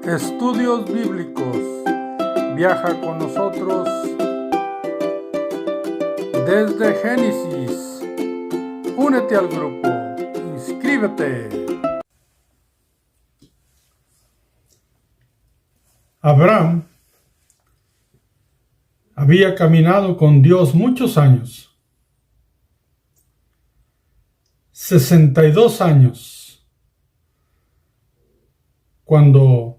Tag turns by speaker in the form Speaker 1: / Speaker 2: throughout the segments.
Speaker 1: Estudios Bíblicos. Viaja con nosotros desde Génesis. Únete al grupo. Inscríbete. Abraham había caminado con Dios muchos años. 62 años. Cuando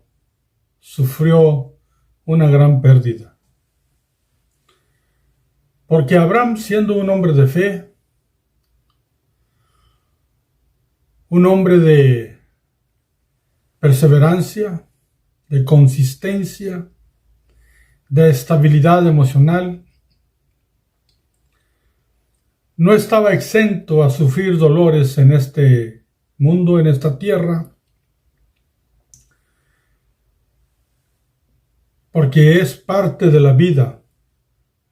Speaker 1: sufrió una gran pérdida. Porque Abraham, siendo un hombre de fe, un hombre de perseverancia, de consistencia, de estabilidad emocional, no estaba exento a sufrir dolores en este mundo, en esta tierra, porque es parte de la vida,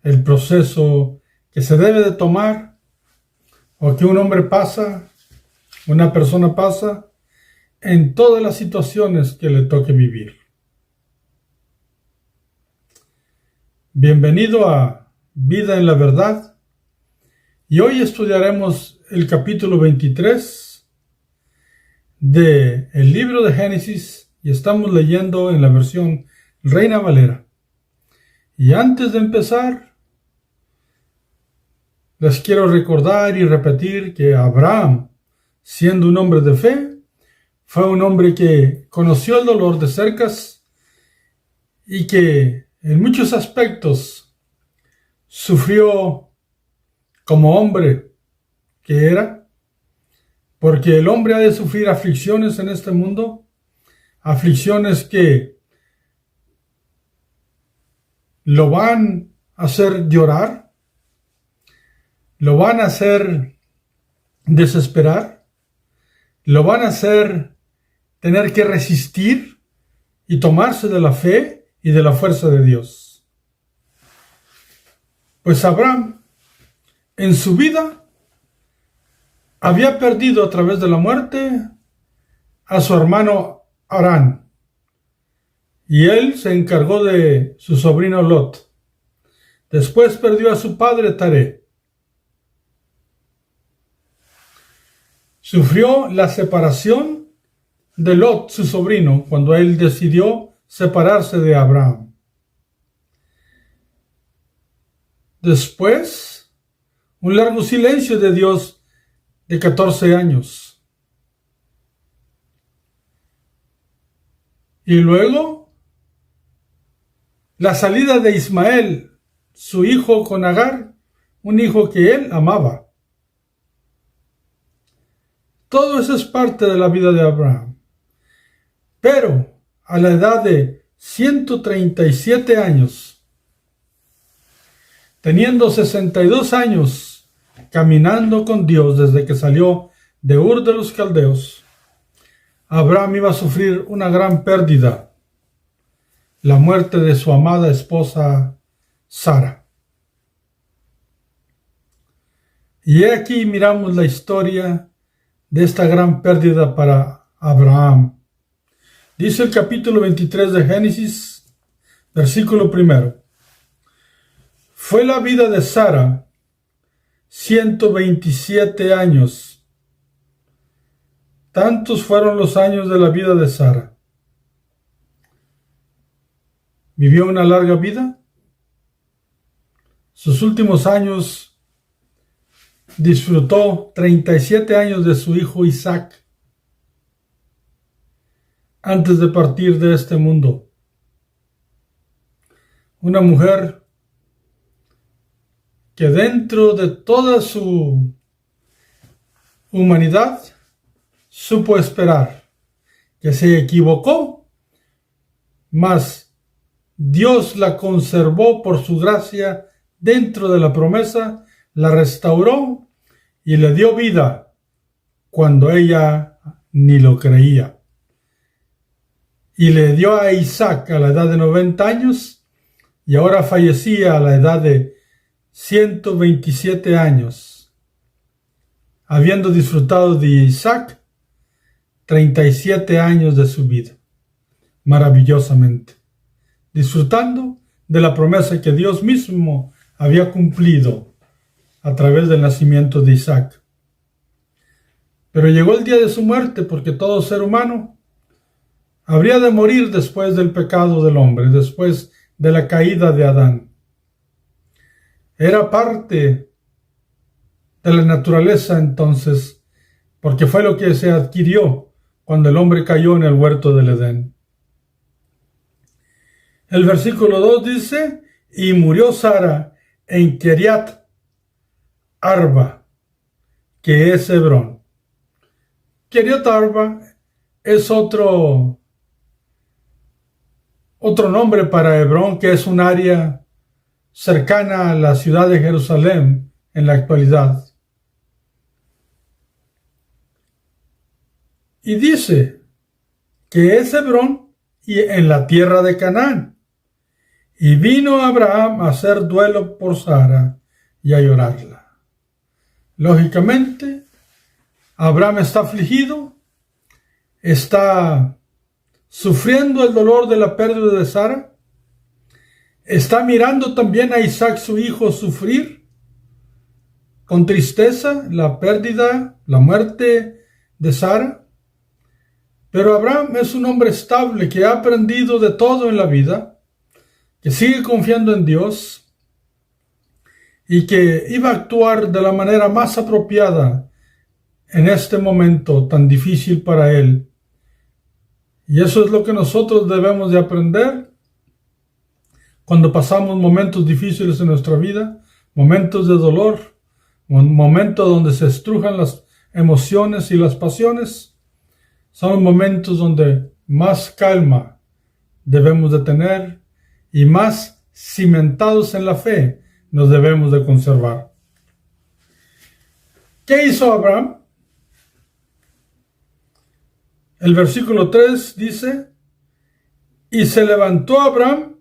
Speaker 1: el proceso que se debe de tomar, o que un hombre pasa, una persona pasa, en todas las situaciones que le toque vivir. Bienvenido a Vida en la Verdad, y hoy estudiaremos el capítulo 23 del libro de Génesis, y estamos leyendo en la versión Reina Valera. Y antes de empezar, les quiero recordar y repetir que Abraham, siendo un hombre de fe, fue un hombre que conoció el dolor de cerca y que en muchos aspectos sufrió como hombre que era, porque el hombre ha de sufrir aflicciones en este mundo, aflicciones que lo van a hacer llorar, lo van a hacer desesperar, lo van a hacer tener que resistir y tomarse de la fe y de la fuerza de Dios. Pues Abraham, en su vida, había perdido a través de la muerte a su hermano Harán, y él se encargó de su sobrino Lot. Después perdió a su padre Taré. Sufrió la separación de Lot, su sobrino, cuando él decidió separarse de Abraham. Después, un largo silencio de Dios de 14 años. Y luego, la salida de Ismael, su hijo con Agar, un hijo que él amaba. Todo eso es parte de la vida de Abraham. Pero a la edad de 137 años, teniendo 62 años, caminando con Dios desde que salió de Ur de los Caldeos, Abraham iba a sufrir una gran pérdida. La muerte de su amada esposa Sara. Y aquí miramos la historia de esta gran pérdida para Abraham. Dice el capítulo 23 de Génesis, versículo 1. Fue la vida de Sara 127 años. Tantos fueron los años de la vida de Sara. ¿Vivió una larga vida? Sus últimos años disfrutó 37 años de su hijo Isaac antes de partir de este mundo. Una mujer que dentro de toda su humanidad supo esperar, que se equivocó, mas Dios la conservó por su gracia dentro de la promesa, la restauró y le dio vida cuando ella ni lo creía. Y le dio a Isaac a la edad de 90 años y ahora fallecía a la edad de 127 años, habiendo disfrutado de Isaac 37 años de su vida. maravillosamente, disfrutando de la promesa que Dios mismo había cumplido a través del nacimiento de Isaac. Pero llegó el día de su muerte, porque todo ser humano habría de morir después del pecado del hombre, después de la caída de Adán. Era parte de la naturaleza entonces, porque fue lo que se adquirió cuando el hombre cayó en el huerto del Edén. El versículo 2 dice, y murió Sara en Kiriat Arba, que es Hebrón. Kiriat Arba es otro nombre para Hebrón, que es un área cercana a la ciudad de Jerusalén en la actualidad. Y dice que es Hebrón y en la tierra de Canaán. Y vino Abraham a hacer duelo por Sara y a llorarla. Lógicamente, Abraham está afligido, está sufriendo el dolor de la pérdida de Sara, está mirando también a Isaac su hijo sufrir con tristeza la pérdida, la muerte de Sara. Pero Abraham es un hombre estable que ha aprendido de todo en la vida, que sigue confiando en Dios y que iba a actuar de la manera más apropiada en este momento tan difícil para él. Y eso es lo que nosotros debemos de aprender cuando pasamos momentos difíciles en nuestra vida, momentos de dolor, momentos donde se estrujan las emociones y las pasiones. Son momentos donde más calma debemos de tener y más cimentados en la fe nos debemos de conservar. ¿Qué hizo Abraham? El versículo 3 dice, y se levantó Abraham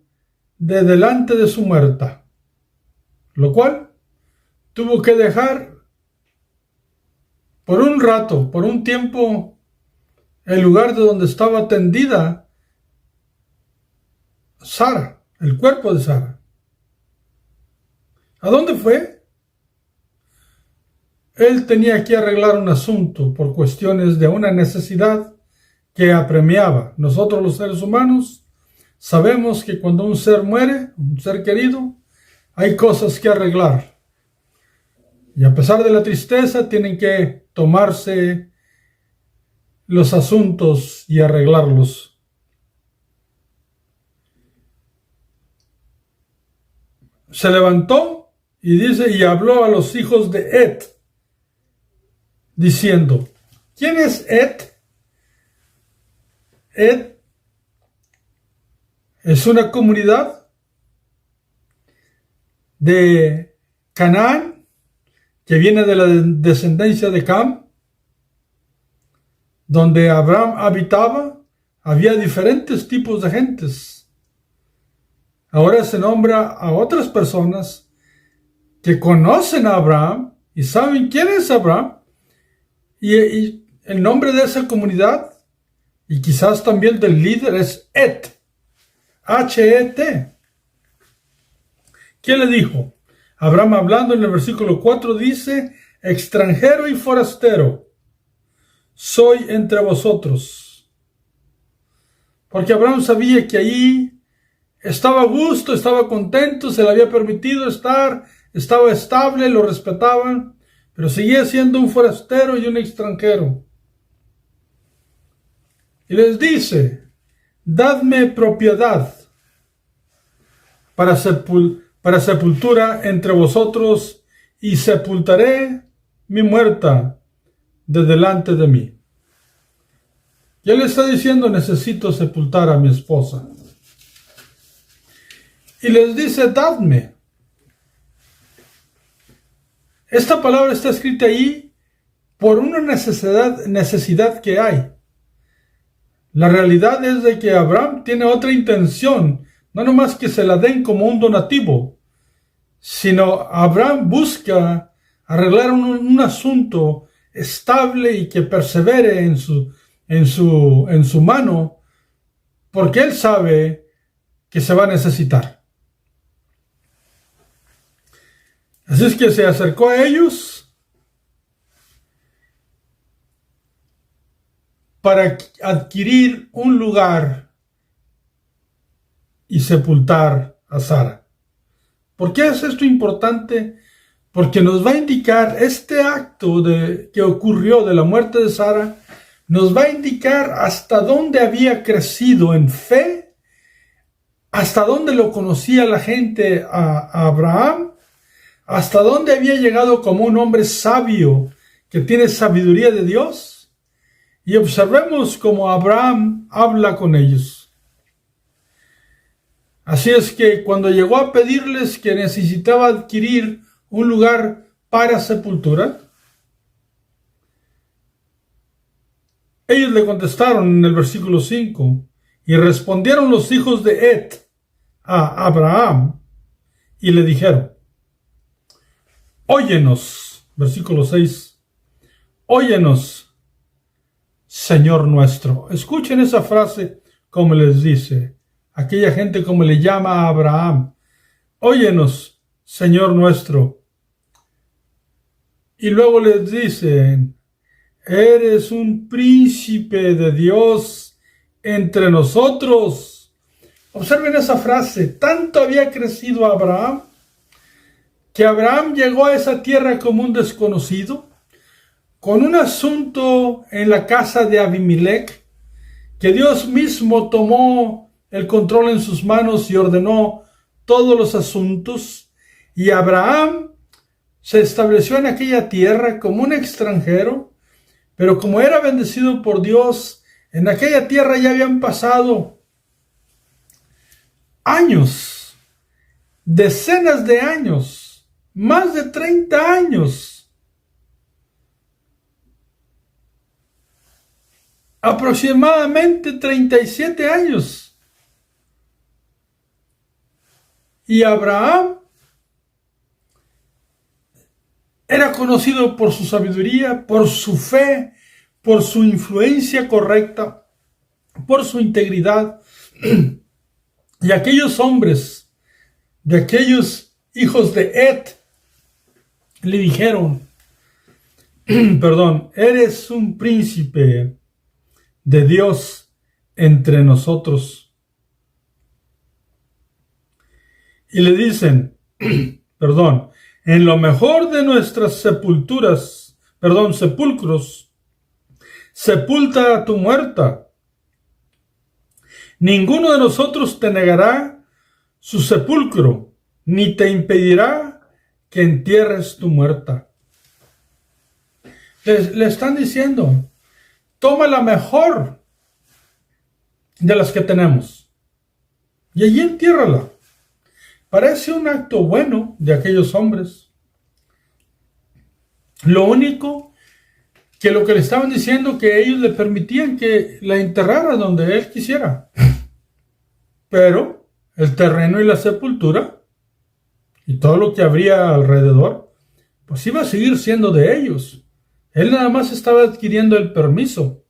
Speaker 1: de delante de su muerta, lo cual tuvo que dejar por un rato, por un tiempo, el lugar de donde estaba tendida Sara, el cuerpo de Sara. ¿A dónde fue? Él tenía que arreglar un asunto por cuestiones de una necesidad que apremiaba. Nosotros los seres humanos sabemos que cuando un ser muere, un ser querido, hay cosas que arreglar. Y a pesar de la tristeza, tienen que tomarse los asuntos y arreglarlos. Se levantó y dice, y habló a los hijos de Et, diciendo, ¿quién es Et? Et es una comunidad de Canaán que viene de la descendencia de Cam, donde Abraham habitaba. Había diferentes tipos de gentes. Ahora se nombra a otras personas que conocen a Abraham y saben quién es Abraham, y el nombre de esa comunidad y quizás también del líder es Et, H-E-T. ¿Qué le dijo? Abraham, hablando en el versículo 4, dice, extranjero y forastero soy entre vosotros. Porque Abraham sabía que allí estaba a gusto, estaba contento, se le había permitido estar, estaba estable, lo respetaban, pero seguía siendo un forastero y un extranjero. Y les dice, dadme propiedad para sepultura entre vosotros, y sepultaré mi muerta de delante de mí. Y él está diciendo, necesito sepultar a mi esposa. Y les dice, dadme. Esta palabra está escrita ahí por una necesidad que hay. La realidad es de que Abraham tiene otra intención, no nomás que se la den como un donativo, sino Abraham busca arreglar un asunto estable y que persevere en su mano porque Él sabe que se va a necesitar. Así es que se acercó a ellos para adquirir un lugar y sepultar a Sara. ¿Por qué es esto importante? Porque nos va a indicar este acto que ocurrió de la muerte de Sara, nos va a indicar hasta dónde había crecido en fe, hasta dónde lo conocía la gente a Abraham, hasta dónde había llegado como un hombre sabio que tiene sabiduría de Dios. Y observemos cómo Abraham habla con ellos. Así es que cuando llegó a pedirles que necesitaba adquirir un lugar para sepultura, ellos le contestaron en el versículo 5, y respondieron los hijos de Et a Abraham y le dijeron: óyenos, versículo 6, óyenos, Señor nuestro. Escuchen esa frase como les dice aquella gente, como le llama a Abraham: óyenos, Señor nuestro. Y luego les dicen: eres un príncipe de Dios entre nosotros. Observen esa frase. Tanto había crecido Abraham, que Abraham llegó a esa tierra como un desconocido, con un asunto en la casa de Abimelech, que Dios mismo tomó el control en sus manos y ordenó todos los asuntos. Y Abraham se estableció en aquella tierra como un extranjero, pero como era bendecido por Dios, en aquella tierra ya habían pasado años, decenas de años, más de 30 años, aproximadamente 37 años. Y Abraham era conocido por su sabiduría, por su fe, por su influencia correcta, por su integridad. Y aquellos hombres, de aquellos hijos de Et, le dijeron: eres un príncipe de Dios entre nosotros. Y le dicen, en lo mejor de nuestras sepulcros, sepulta a tu muerta. Ninguno de nosotros te negará su sepulcro, ni te impedirá que entierres tu muerta. Le están diciendo: toma la mejor de las que tenemos y allí entiérrala. Parece un acto bueno de aquellos hombres. Lo único que lo que le estaban diciendo, que ellos le permitían que la enterrara donde él quisiera. Pero el terreno y la sepultura y todo lo que habría alrededor, pues iba a seguir siendo de ellos. Él nada más estaba adquiriendo el permiso.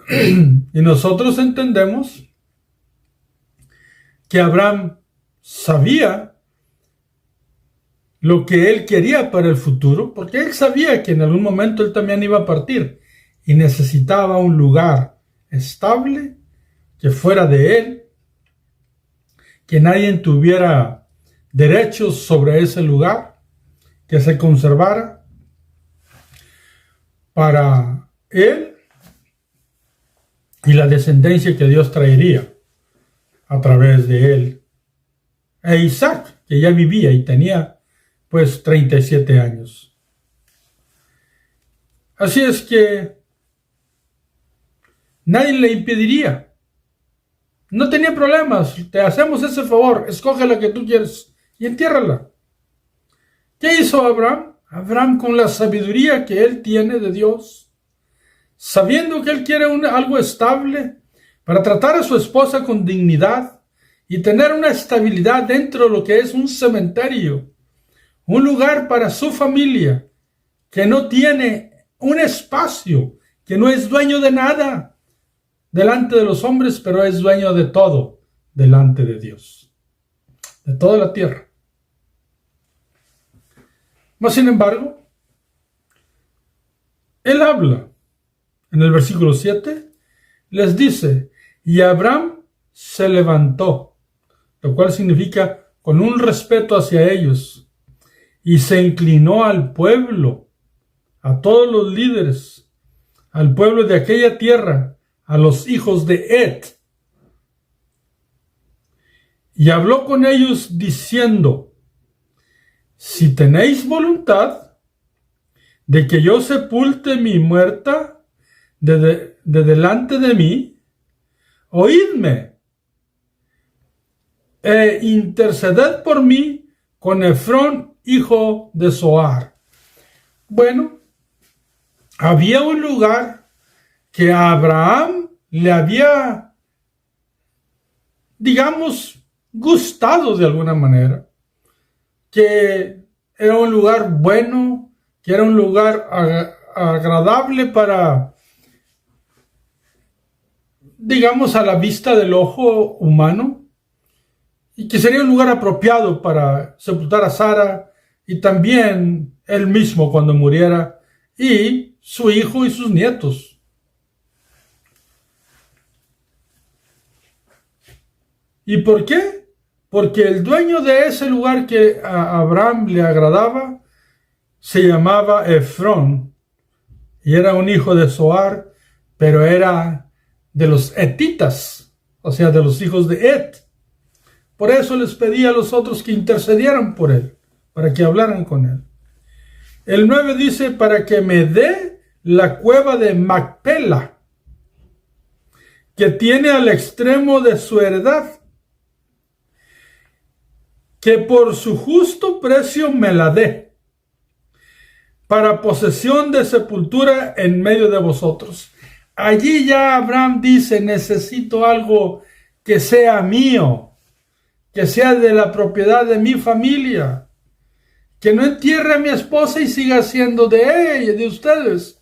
Speaker 1: Y nosotros entendemos que Abraham sabía lo que él quería para el futuro, porque él sabía que en algún momento él también iba a partir y necesitaba un lugar estable, que fuera de él, que nadie tuviera derechos sobre ese lugar, que se conservara para él y la descendencia que Dios traería a través de él. E Isaac, que ya vivía y tenía pues 37 años. Así es que nadie le impediría. No tenía problemas. Te hacemos ese favor. Escoge la que tú quieres y entiérrala. ¿Qué hizo Abraham? Abraham, con la sabiduría que él tiene de Dios, sabiendo que él quiere algo estable para tratar a su esposa con dignidad y tener una estabilidad dentro de lo que es un cementerio, un lugar para su familia, que no tiene un espacio, que no es dueño de nada, delante de los hombres, pero es dueño de todo delante de Dios, de toda la tierra. Mas, sin embargo, él habla en el versículo 7, les dice, y Abraham se levantó, lo cual significa con un respeto hacia ellos, y se inclinó al pueblo, a todos los líderes, al pueblo de aquella tierra, a los hijos de Et, y habló con ellos diciendo, si tenéis voluntad de que yo sepulte mi muerta de delante de mí, oídme e interceded por mí con Efrón, hijo de Zohar. Bueno, había un lugar que a Abraham le había, digamos, gustado de alguna manera, que era un lugar bueno, que era un lugar agradable para, digamos, a la vista del ojo humano, y que sería un lugar apropiado para sepultar a Sara y también él mismo cuando muriera, y su hijo y sus nietos. ¿Y por qué? Porque el dueño de ese lugar que a Abraham le agradaba se llamaba Efrón y era un hijo de Zohar, pero era de los hetitas, o sea, de los hijos de Et. Por eso les pedí a los otros que intercedieran por él, para que hablaran con él. El 9 dice, para que me dé la cueva de Macpela, que tiene al extremo de su heredad, que por su justo precio me la dé, para posesión de sepultura en medio de vosotros. Allí ya Abraham dice, necesito algo que sea mío, que sea de la propiedad de mi familia, que no entierre a mi esposa y siga siendo de ella, de ustedes.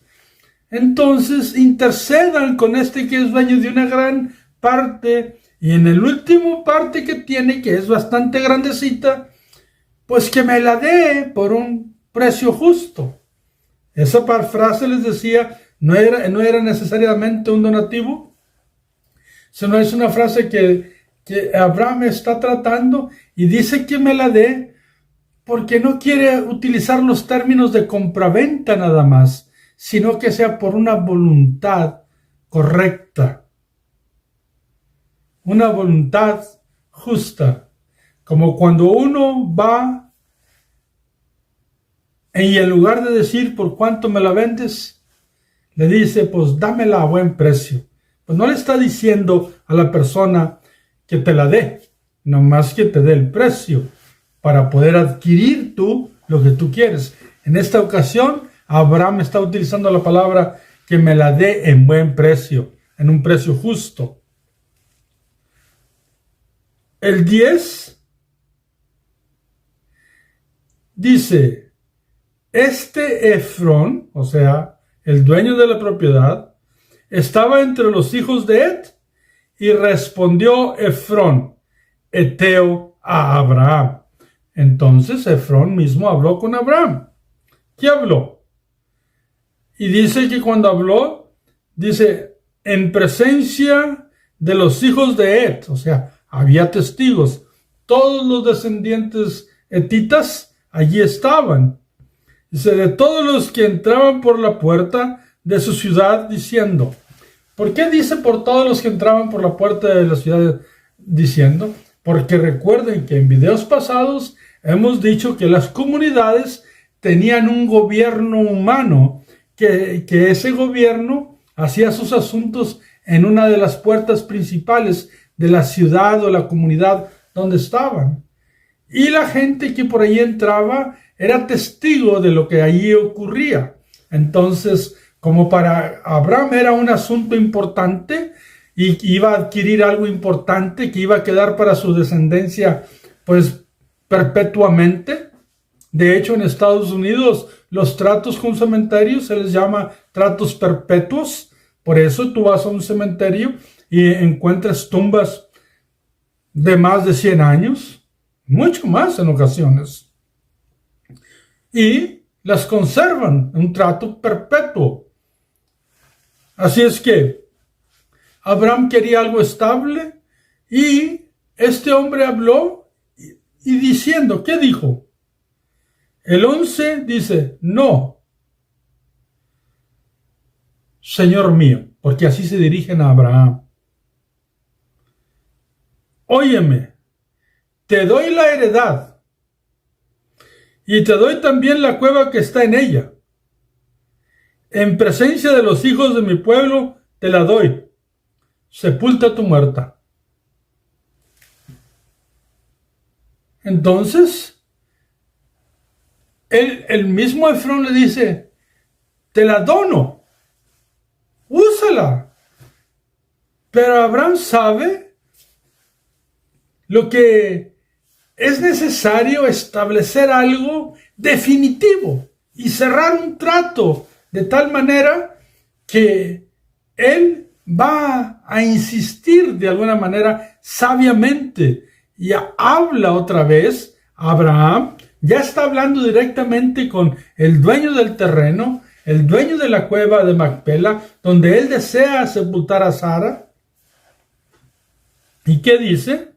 Speaker 1: Entonces intercedan con este que es dueño de una gran parte, y en el último parte que tiene, que es bastante grandecita, pues que me la dé por un precio justo. Esa frase les decía, no era necesariamente un donativo, sino es una frase que Abraham está tratando y dice que me la dé porque no quiere utilizar los términos de compraventa nada más, sino que sea por una voluntad correcta, una voluntad justa, como cuando uno va y en lugar de decir por cuánto me la vendes, le dice pues dámela a buen precio. Pues no le está diciendo a la persona que te la dé, nomás que te dé el precio para poder adquirir tú lo que tú quieres. En esta ocasión, Abraham está utilizando la palabra que me la dé en buen precio, en un precio justo. El 10 dice, este Efrón, o sea, el dueño de la propiedad, estaba entre los hijos de Et, y respondió Efrón, eteo, a Abraham. Entonces Efrón mismo habló con Abraham. ¿Qué habló? Y dice que cuando habló, dice, en presencia de los hijos de Et, o sea, había testigos. Todos los descendientes hetitas allí estaban. Dice, de todos los que entraban por la puerta de su ciudad, diciendo. ¿Por qué dice por todos los que entraban por la puerta de la ciudad diciendo? Porque recuerden que en videos pasados hemos dicho que las comunidades tenían un gobierno humano, que ese gobierno hacía sus asuntos en una de las puertas principales de la ciudad o la comunidad donde estaban. Y la gente que por ahí entraba era testigo de lo que allí ocurría. Entonces, como para Abraham era un asunto importante y iba a adquirir algo importante que iba a quedar para su descendencia, pues perpetuamente. De hecho, en Estados Unidos, los tratos con cementerios se les llama tratos perpetuos, Por eso tú vas a un cementerio y encuentras tumbas de más de 100 años, mucho más en ocasiones, y las conservan en un trato perpetuo. Así es que Abraham quería algo estable y este hombre habló y diciendo, ¿qué dijo? El 11 dice, no, Señor mío, porque así se dirigen a Abraham. Óyeme, te doy la heredad y te doy también la cueva que está en ella. En presencia de los hijos de mi pueblo te la doy. Sepulta tu muerta. Entonces, el mismo Efrón le dice, te la dono, úsala. Pero Abraham sabe lo que es necesario establecer algo definitivo y cerrar un trato de tal manera que él va a insistir de alguna manera sabiamente y habla otra vez. Abraham ya está hablando directamente con el dueño del terreno, el dueño de la cueva de Macpela, donde él desea sepultar a Sara. ¿Y qué dice?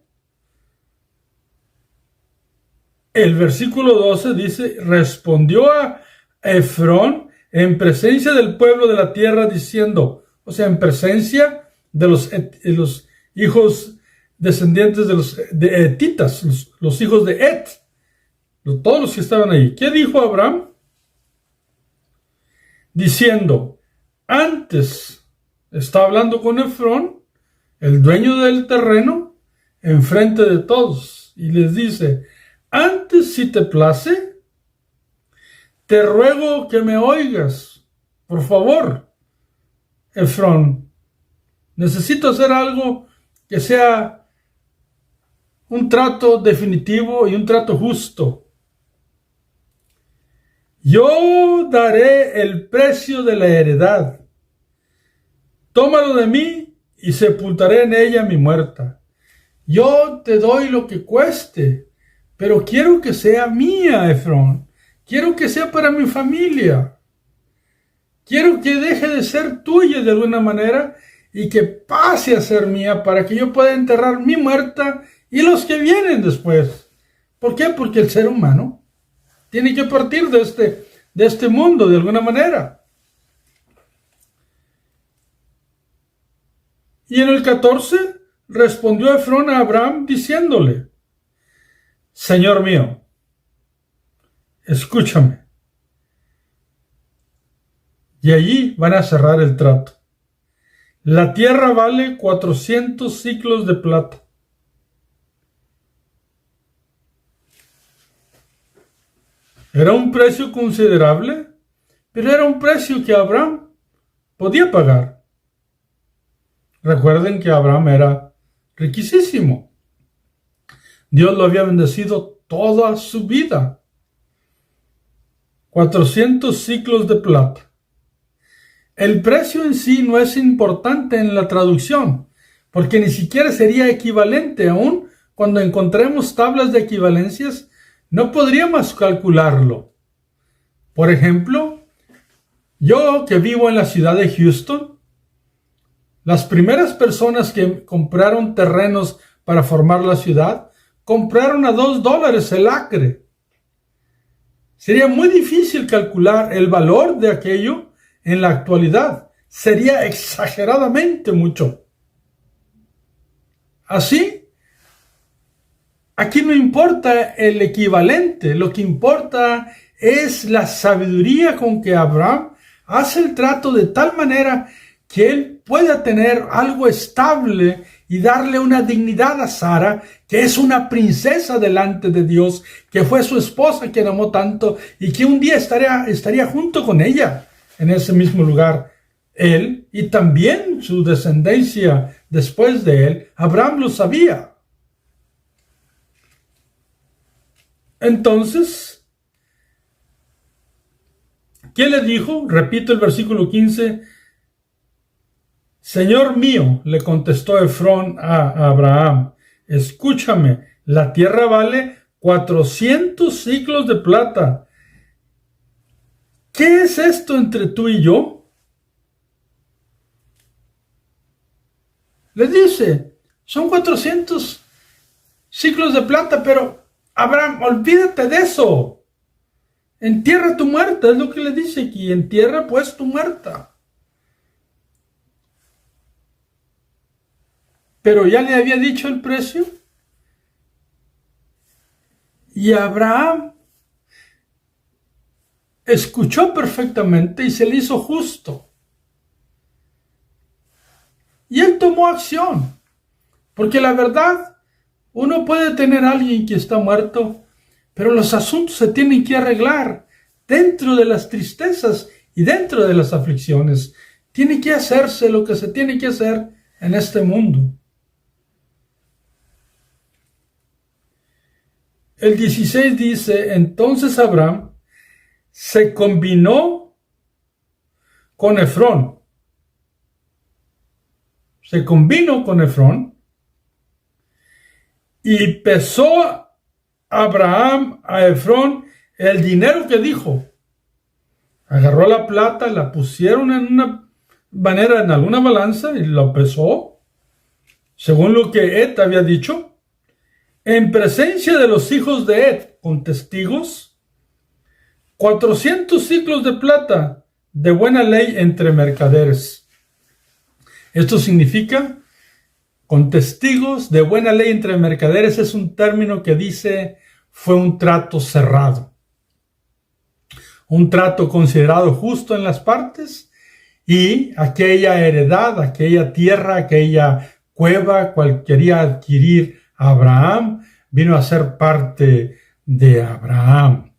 Speaker 1: El versículo 12 dice, respondió a Efrón en presencia del pueblo de la tierra diciendo, o sea, en presencia de los hijos descendientes de Etitas, los hijos de Et, todos los que estaban ahí. ¿Qué dijo Abraham? Diciendo, antes, está hablando con Efrón, el dueño del terreno, enfrente de todos, y les dice, antes, si te place, te ruego que me oigas, por favor, Efrón. Necesito hacer algo que sea un trato definitivo y un trato justo. Yo daré el precio de la heredad. Tómalo de mí y sepultaré en ella mi muerta. Yo te doy lo que cueste, pero quiero que sea mía, Efrón. Quiero que sea para mi familia. Quiero que deje de ser tuya de alguna manera y que pase a ser mía para que yo pueda enterrar mi muerta y los que vienen después. ¿Por qué? Porque el ser humano tiene que partir de este mundo de alguna manera. Y en el 14 respondió Efrón a Abraham diciéndole, Señor mío, escúchame. Y allí van a cerrar el trato. La tierra vale 400 siclos de plata. Era un precio considerable, pero era un precio que Abraham podía pagar. Recuerden que Abraham era riquísimo. Dios lo había bendecido toda su vida. 400 siclos de plata. El precio en sí no es importante en la traducción, porque ni siquiera sería equivalente. Aún cuando encontremos tablas de equivalencias, no podríamos calcularlo. Por ejemplo, yo que vivo en la ciudad de Houston, las primeras personas que compraron terrenos para formar la ciudad, compraron a $2 el acre. Sería muy difícil calcular el valor de aquello en la actualidad. Sería exageradamente mucho. Así, aquí no importa el equivalente, lo que importa es la sabiduría con que Abraham hace el trato de tal manera que él pueda tener algo estable y darle una dignidad a Sara, que es una princesa delante de Dios, que fue su esposa quien amó tanto y que un día estaría junto con ella en ese mismo lugar. Él y también su descendencia después de él, Abraham lo sabía. Entonces, ¿qué le dijo? Repito el versículo 15. Señor mío, le contestó Efrón a Abraham, escúchame, la tierra vale 400 siclos de plata. ¿Qué es esto entre tú y yo? Le dice, son 400 siclos de plata, pero Abraham, olvídate de eso. Entierra tu muerta, es lo que le dice aquí, entierra pues tu muerta. Pero ya le había dicho el precio. Y Abraham escuchó perfectamente y se le hizo justo. Y él tomó acción. Porque la verdad, uno puede tener a alguien que está muerto, pero los asuntos se tienen que arreglar dentro de las tristezas y dentro de las aflicciones. Tiene que hacerse lo que se tiene que hacer en este mundo. El 16 dice, entonces Abraham se combinó con Efrón. Se combinó con Efrón y pesó Abraham a Efrón el dinero que dijo. Agarró la plata, la pusieron en una manera, en alguna balanza y lo pesó, según lo que Ed había dicho. En presencia de los hijos de Ed, con testigos, 400 siclos de plata de buena ley entre mercaderes. Esto significa, con testigos de buena ley entre mercaderes, es un término que dice, fue un trato cerrado. Un trato considerado justo en las partes y aquella heredad, aquella tierra, aquella cueva, cual quería adquirir Abraham, vino a ser parte de Abraham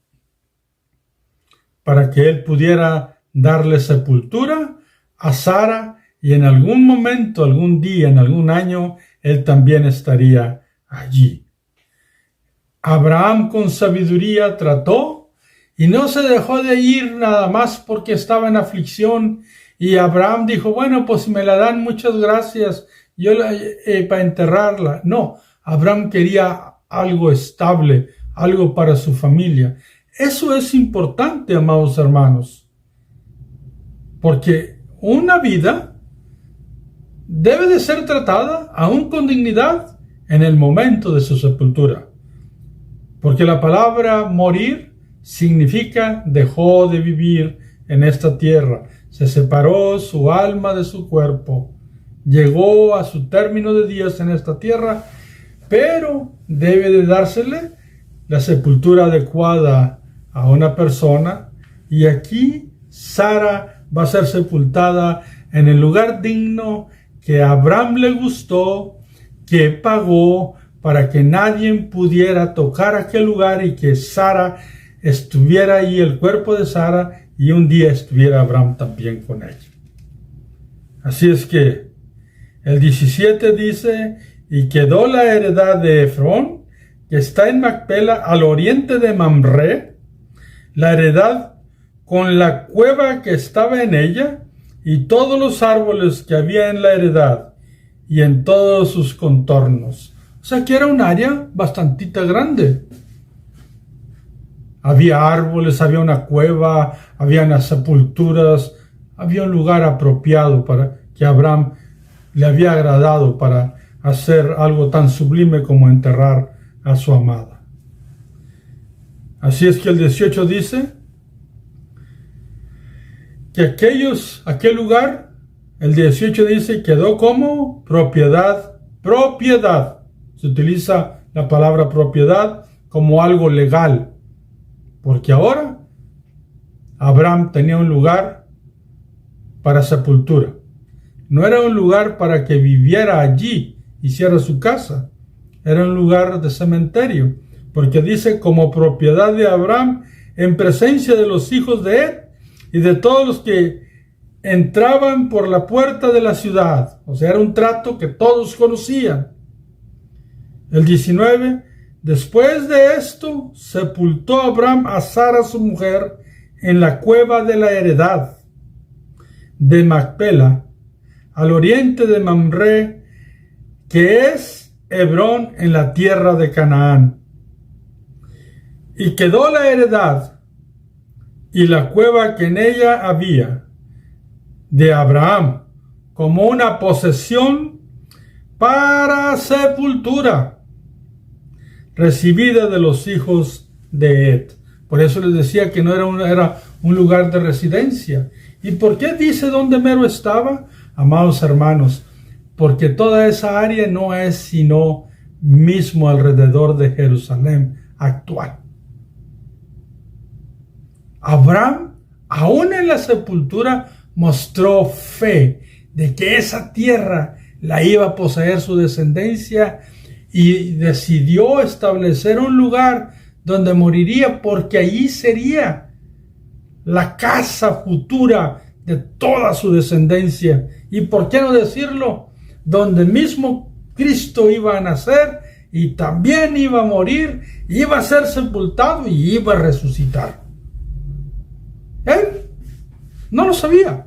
Speaker 1: para que él pudiera darle sepultura a Sara y en algún momento, algún día, en algún año, él también estaría allí. Abraham con sabiduría trató y no se dejó de ir nada más porque estaba en aflicción. Y Abraham dijo, bueno, pues si me la dan, muchas gracias, yo para enterrarla. No, Abraham quería algo estable, algo para su familia. Eso es importante, amados hermanos, porque una vida debe de ser tratada aún con dignidad en el momento de su sepultura. Porque la palabra morir significa dejó de vivir en esta tierra. Se separó su alma de su cuerpo. Llegó a su término de días en esta tierra, pero debe de dársele la sepultura adecuada a una persona. Y aquí Sara va a ser sepultada en el lugar digno que a Abraham le gustó, que pagó para que nadie pudiera tocar aquel lugar y que Sara estuviera ahí, el cuerpo de Sara, y un día estuviera Abraham también con ella. Así es que el 17 dice, y quedó la heredad de Efrón, que está en Macpela, al oriente de Mamre, la heredad con la cueva que estaba en ella, y todos los árboles que había en la heredad, y en todos sus contornos. O sea que era un área bastantita grande. Había árboles, había una cueva, había unas sepulturas, había un lugar apropiado para que Abraham le había agradado para hacer algo tan sublime como enterrar a su amada. Así es que el 18 dice que aquel lugar, el 18 dice, quedó como propiedad. Se utiliza la palabra propiedad como algo legal, porque ahora Abraham tenía un lugar para sepultura. No era un lugar para que viviera allí, hiciera su casa. Era un lugar de cementerio, porque dice como propiedad de Abraham en presencia de los hijos de Ed y de todos los que entraban por la puerta de la ciudad. O sea, era un trato que todos conocían. El 19, después de esto, sepultó Abraham a Sara su mujer en la cueva de la heredad de Macpela, al oriente de Mamre, que es Hebrón en la tierra de Canaán. Y quedó la heredad y la cueva que en ella había de Abraham como una posesión para sepultura, recibida de los hijos de Het. Por eso les decía que no era un lugar de residencia. ¿Y por qué dice dónde mero estaba? Amados hermanos, porque toda esa área no es sino mismo alrededor de Jerusalén actual. Abraham, aún en la sepultura, mostró fe de que esa tierra la iba a poseer su descendencia y decidió establecer un lugar donde moriría, porque allí sería la casa futura de toda su descendencia. Y por qué no decirlo, donde mismo Cristo iba a nacer y también iba a morir, iba a ser sepultado y iba a resucitar. Él no lo sabía.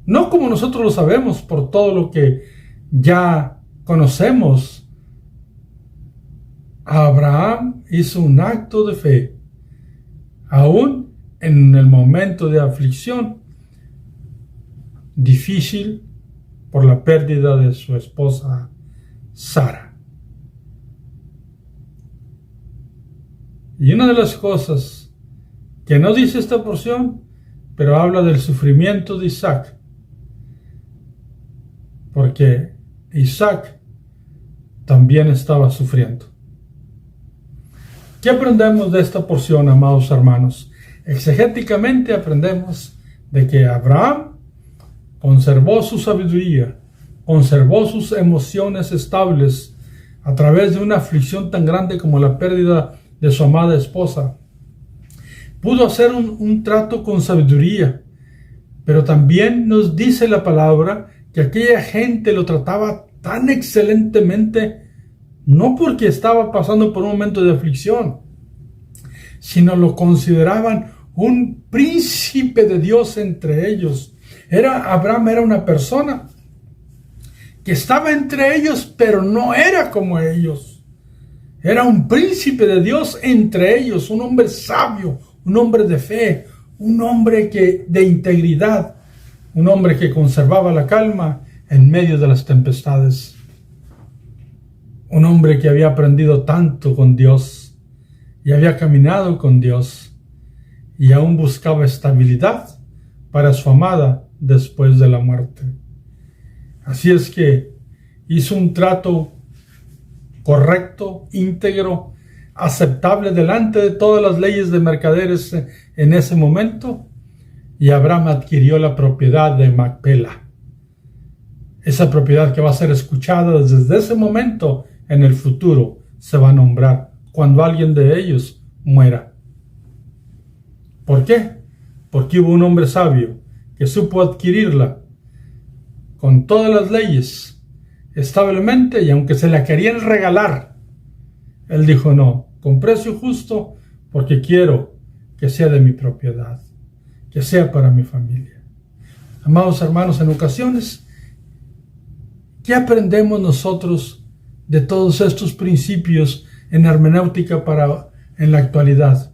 Speaker 1: No como nosotros lo sabemos por todo lo que ya conocemos. Abraham hizo un acto de fe, aún en el momento de aflicción difícil por la pérdida de su esposa Sara. Y una de las cosas que no dice esta porción, pero habla del sufrimiento de Isaac, porque Isaac también estaba sufriendo. ¿Qué aprendemos de esta porción, amados hermanos? Exegéticamente aprendemos de que Abraham conservó su sabiduría, conservó sus emociones estables a través de una aflicción tan grande como la pérdida de su amada esposa. Pudo hacer un trato con sabiduría, pero también nos dice la palabra que aquella gente lo trataba tan excelentemente, no porque estaba pasando por un momento de aflicción, sino lo consideraban un príncipe de Dios entre ellos. Abraham era una persona que estaba entre ellos, pero no era como ellos. Era un príncipe de Dios entre ellos, un hombre sabio, un hombre de fe, un hombre de integridad, un hombre que conservaba la calma en medio de las tempestades. Un hombre que había aprendido tanto con Dios y había caminado con Dios y aún buscaba estabilidad para su amada después de la muerte. Así es que hizo un trato correcto, íntegro, aceptable delante de todas las leyes de mercaderes en ese momento, y Abraham adquirió la propiedad de Macpela. Esa propiedad que va a ser escuchada desde ese momento en el futuro se va a nombrar cuando alguien de ellos muera. ¿Por qué? Porque hubo un hombre sabio que supo adquirirla con todas las leyes establemente, y aunque se la querían regalar, él dijo no, con precio justo, porque quiero que sea de mi propiedad, que sea para mi familia. Amados hermanos, en ocasiones, ¿qué aprendemos nosotros de todos estos principios en hermenéutica en la actualidad?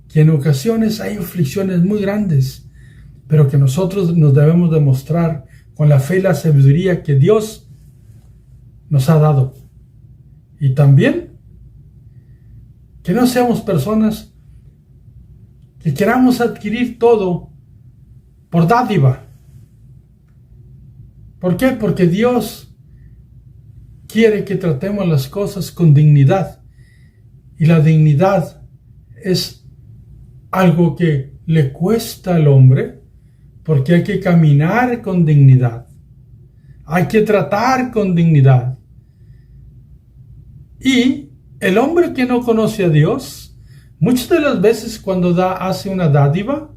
Speaker 1: Que en ocasiones hay aflicciones muy grandes, pero que nosotros nos debemos demostrar con la fe y la sabiduría que Dios nos ha dado. Y también que no seamos personas que queramos adquirir todo por dádiva. ¿Por qué? Porque Dios quiere que tratemos las cosas con dignidad. Y la dignidad es algo que le cuesta al hombre, porque hay que caminar con dignidad. Hay que tratar con dignidad. Y el hombre que no conoce a Dios, muchas de las veces cuando hace una dádiva,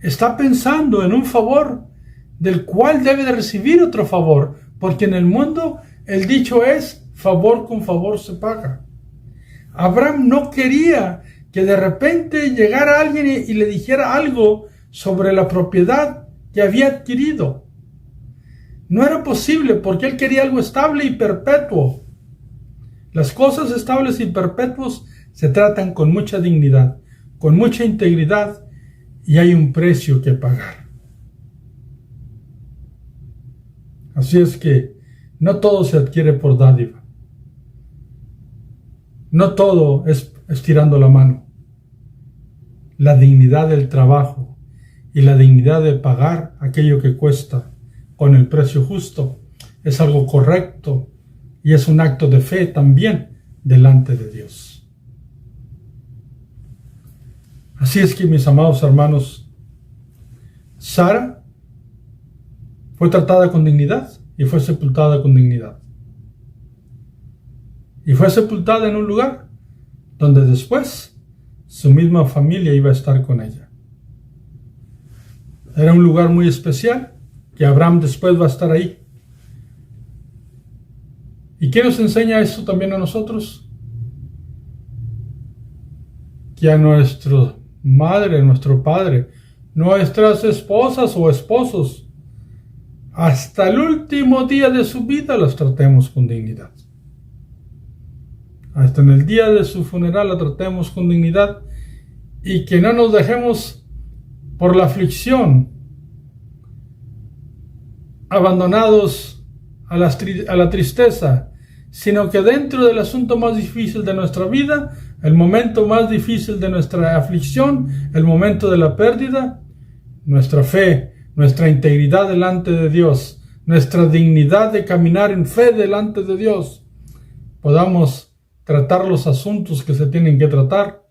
Speaker 1: está pensando en un favor del cual debe de recibir otro favor, porque en el mundo el dicho es, favor con favor se paga. Abraham no quería que de repente llegara alguien y le dijera algo sobre la propiedad que había adquirido. No era posible porque él quería algo estable y perpetuo. Las cosas estables y perpetuos se tratan con mucha dignidad, con mucha integridad, y hay un precio que pagar. Así es que no todo se adquiere por dádiva. No todo es estirando la mano. La dignidad del trabajo y la dignidad de pagar aquello que cuesta con el precio justo es algo correcto y es un acto de fe también delante de Dios. Así es que, mis amados hermanos, Sara fue tratada con dignidad y fue sepultada con dignidad. Y fue sepultada en un lugar donde después su misma familia iba a estar con ella. Era un lugar muy especial que Abraham después va a estar ahí. ¿Y qué nos enseña esto también a nosotros? Que a nuestra madre, nuestro padre, nuestras esposas o esposos, hasta el último día de su vida las tratemos con dignidad. Hasta en el día de su funeral la tratemos con dignidad y que no nos dejemos por la aflicción, abandonados a la tristeza, sino que dentro del asunto más difícil de nuestra vida, el momento más difícil de nuestra aflicción, el momento de la pérdida, nuestra fe, nuestra integridad delante de Dios, nuestra dignidad de caminar en fe delante de Dios, podamos tratar los asuntos que se tienen que tratar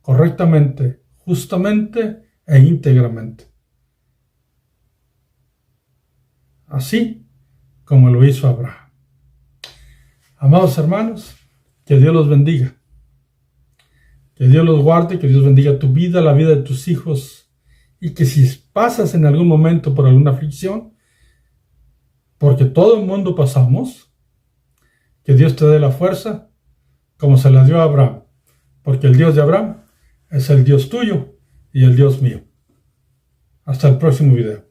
Speaker 1: correctamente, justamente e íntegramente. Así como lo hizo Abraham. Amados hermanos, que Dios los bendiga. Que Dios los guarde, que Dios bendiga tu vida, la vida de tus hijos, y que si pasas en algún momento por alguna aflicción, porque todo el mundo pasamos, que Dios te dé la fuerza como se la dio a Abraham, porque el Dios de Abraham es el Dios tuyo y el Dios mío. Hasta el próximo video.